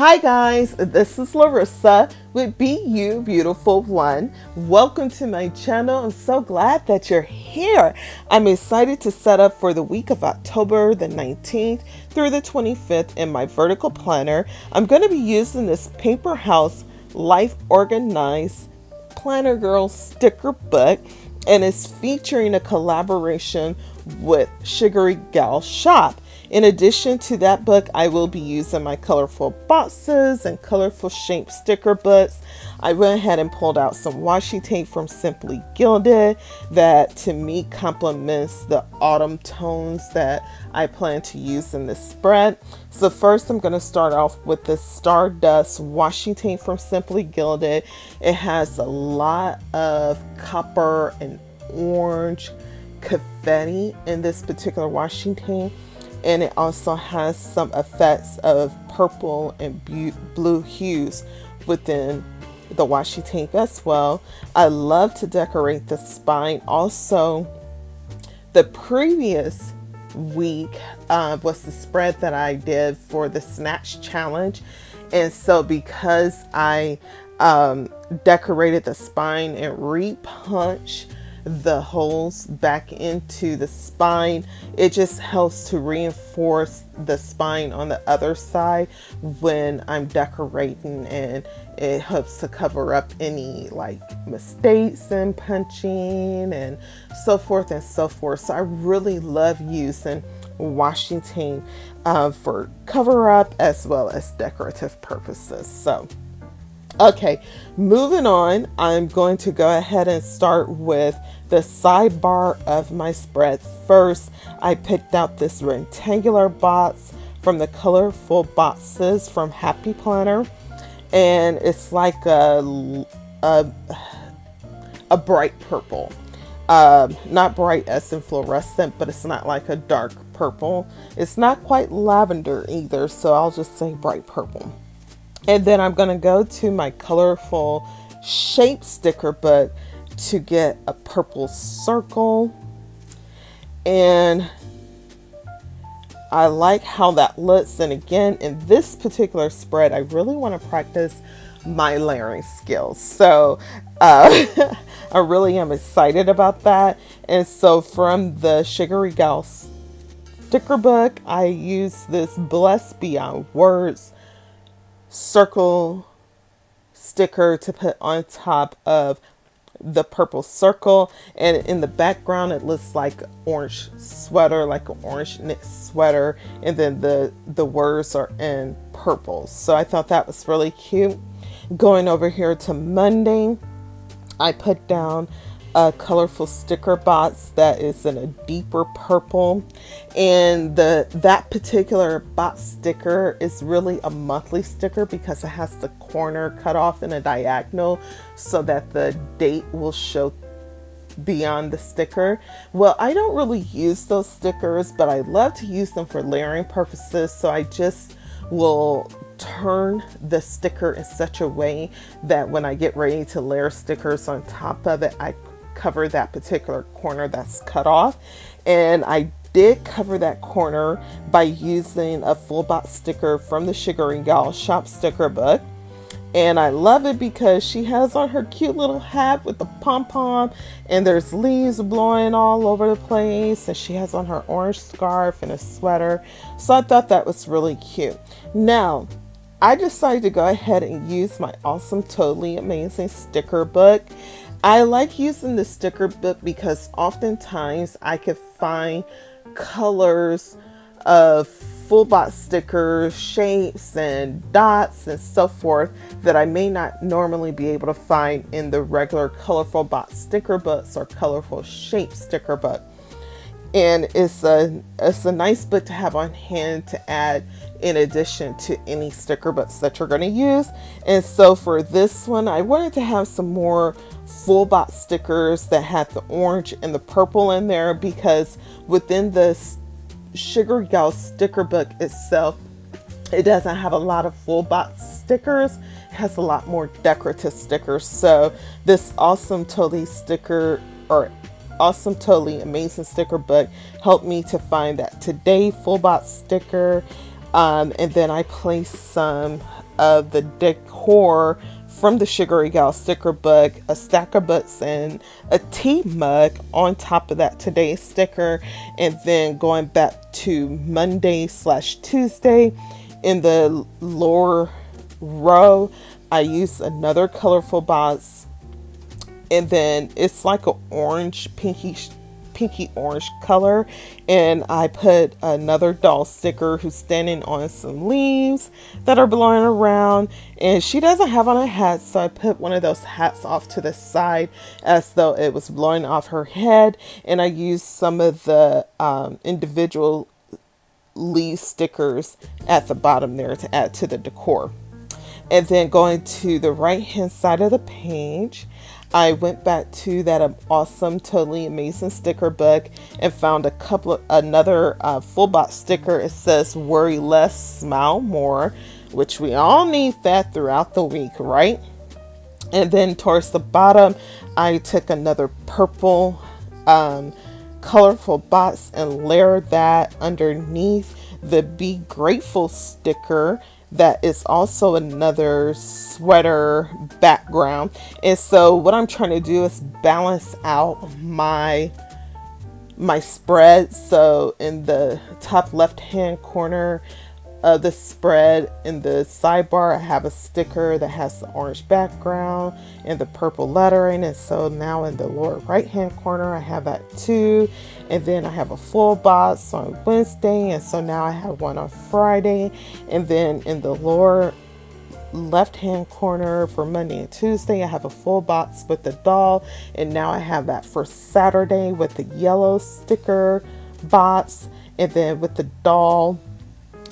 Hi guys, this is Larrissa with Be You Beautiful One. Welcome to my channel. I'm so glad that you're here. I'm excited to set up for the week of October the 19th through the 25th in my vertical planner. I'm going to be using this Paper House Life Organized Planner Girl sticker book, and it's featuring a collaboration with Sugary Gal Shop. In addition to that book, I will be using my colorful boxes and colorful shaped sticker books. I went ahead and pulled out some washi tape from Simply Gilded that to me complements the autumn tones that I plan to use in this spread. So first I'm going to start off with the Stardust washi tape from Simply Gilded. It has a lot of copper and orange confetti in this particular washi tape. And it also has some effects of purple and blue hues within the washi tape as well. I love to decorate the spine. Also, the previous week was the spread that I did for the Snatch Challenge. And so because I decorated the spine and repunched the holes back into the spine, it just helps to reinforce the spine on the other side when I'm decorating, and it helps to cover up any like mistakes in punching and so forth and so forth. So I really love using washi tape for cover up as well as decorative purposes. So okay, moving on, I'm going to go ahead and start with the sidebar of my spread. First, I picked out this rectangular box from the colorful boxes from Happy Planner, and it's like a bright purple. Not bright as in fluorescent, but it's not like a dark purple. It's not quite lavender either, so I'll just say bright purple. And then I'm going to go to my colorful shape sticker book to get a purple circle. And I like how that looks. And again, in this particular spread, I really want to practice my layering skills. So I really am excited about that. And so from the Sugary Gal sticker book, I use this Blessed Beyond Words circle sticker to put on top of the purple circle, and in the background it looks like orange sweater, like an orange knit sweater, and then the words are in purple. So I thought that was really cute. Going over here to Monday, I put down a colorful sticker box that is in a deeper purple, and that particular box sticker is really a monthly sticker because it has the corner cut off in a diagonal so that the date will show beyond the sticker. Well, I don't really use those stickers, but I love to use them for layering purposes, so I just will turn the sticker in such a way that when I get ready to layer stickers on top of it, I cover that particular corner that's cut off. And I did cover that corner by using a full box sticker from the Sugary Gal Shop sticker book. And I love it because she has on her cute little hat with the pom-pom, and there's leaves blowing all over the place, and she has on her orange scarf and a sweater. So I thought that was really cute. Now, I decided to go ahead and use my awesome, totally amazing sticker book. I like using the sticker book because oftentimes I could find colors of full box stickers, shapes and dots and so forth that I may not normally be able to find in the regular colorful box sticker books or colorful shape sticker book. And it's a nice book to have on hand to add in addition to any sticker books that you're going to use. And so for this one, I wanted to have some more full box stickers that had the orange and the purple in there, because within the Sugary Gal sticker book itself, it doesn't have a lot of full box stickers. It has a lot more decorative stickers. So this awesome, totally amazing sticker book helped me to find that Today full box sticker, And then I placed some of the decor from the Sugary Gal sticker book, a stack of books, and a tea mug on top of that today's sticker. And then going back to Monday/Tuesday, in the lower row, I used another colorful box, and then it's like an orange, pinky orange color, and I put another doll sticker who's standing on some leaves that are blowing around, and she doesn't have on a hat, so I put one of those hats off to the side as though it was blowing off her head. And I used some of the individual leaf stickers at the bottom there to add to the decor. And then going to the right hand side of the page, I went back to that awesome, totally amazing sticker book and found another full box sticker. It says "Worry less, smile more," which we all need that throughout the week, right? And then towards the bottom, I took another purple colorful box and layered that underneath the "Be Grateful" sticker. That is also another sweater background. And so what I'm trying to do is balance out my spread. So in the top left hand corner of the spread, in the sidebar, I have a sticker that has the orange background and the purple lettering. And so now in the lower right hand corner, I have that too. And then I have a full box on Wednesday, and so now I have one on Friday. And then in the lower left hand corner for Monday and Tuesday, I have a full box with the doll, and now I have that for Saturday with the yellow sticker box, and then with the doll,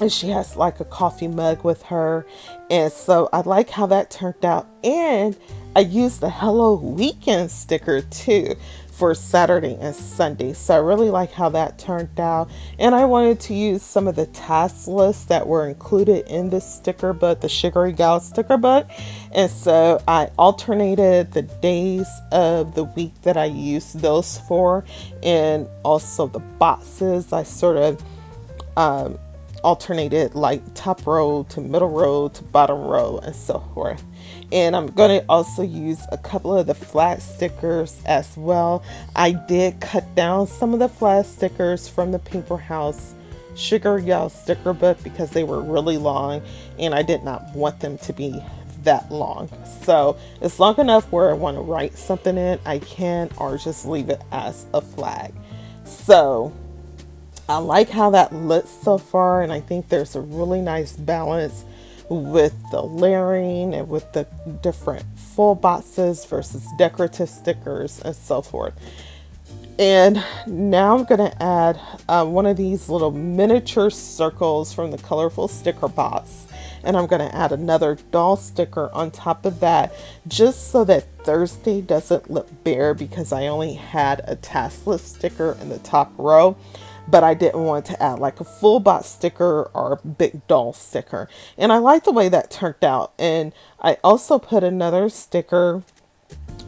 and she has like a coffee mug with her. And so I like how that turned out. And I used the Hello Weekend sticker too for Saturday and Sunday. So I really like how that turned out. And I wanted to use some of the task lists that were included in the sticker book, the Sugary Gal sticker book. And so I alternated the days of the week that I used those for, and also the boxes. I sort of alternated like top row to middle row to bottom row and so forth. And I'm going to also use a couple of the flat stickers as well. I did cut down some of the flat stickers from the Paper House Sugary Gal sticker book because they were really long and I did not want them to be that long. So it's long enough where I want to write something in, I can, or just leave it as a flag. So I like how that looks so far, and I think there's a really nice balance with the layering and with the different full boxes versus decorative stickers and so forth. And now I'm going to add one of these little miniature circles from the colorful sticker box. And I'm going to add another doll sticker on top of that, just so that Thursday doesn't look bare, because I only had a task list sticker in the top row. But I didn't want to add like a full box sticker or a big doll sticker. And I like the way that turned out. And I also put another sticker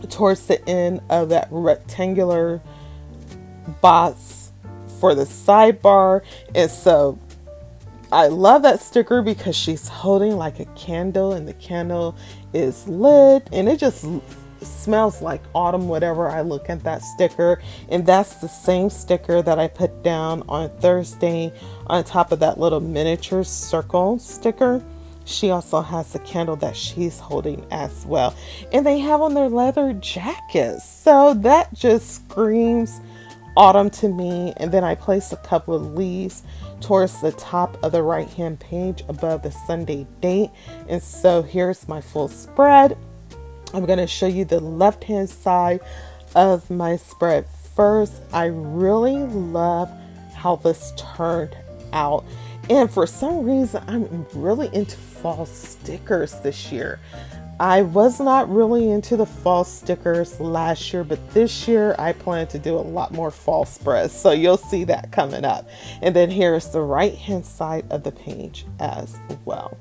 towards the end of that rectangular box for the sidebar. And so I love that sticker because she's holding like a candle, and the candle is lit, and it just smells like autumn whenever I look at that sticker. And that's the same sticker that I put down on Thursday on top of that little miniature circle sticker. She also has the candle that she's holding as well, and they have on their leather jackets, so that just screams autumn to me. And then I placed a couple of leaves towards the top of the right hand page above the Sunday date. And so here's my full spread. I'm going to show you the left hand side of my spread first. I really love how this turned out, and for some reason I'm really into fall stickers this year. I was not really into the fall stickers last year, but this year I plan to do a lot more fall spreads, so you'll see that coming up. And then here's the right hand side of the page as well.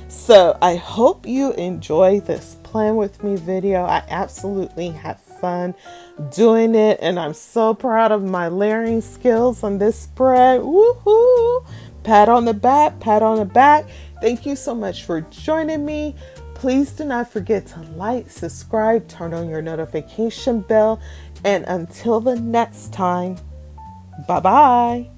So I hope you enjoy this plan with me video. I absolutely had fun doing it, and I'm so proud of my layering skills on this spread. Woohoo! Pat on the back, pat on the back. Thank you so much for joining me. Please do not forget to like, subscribe, turn on your notification bell. And until the next time, bye-bye.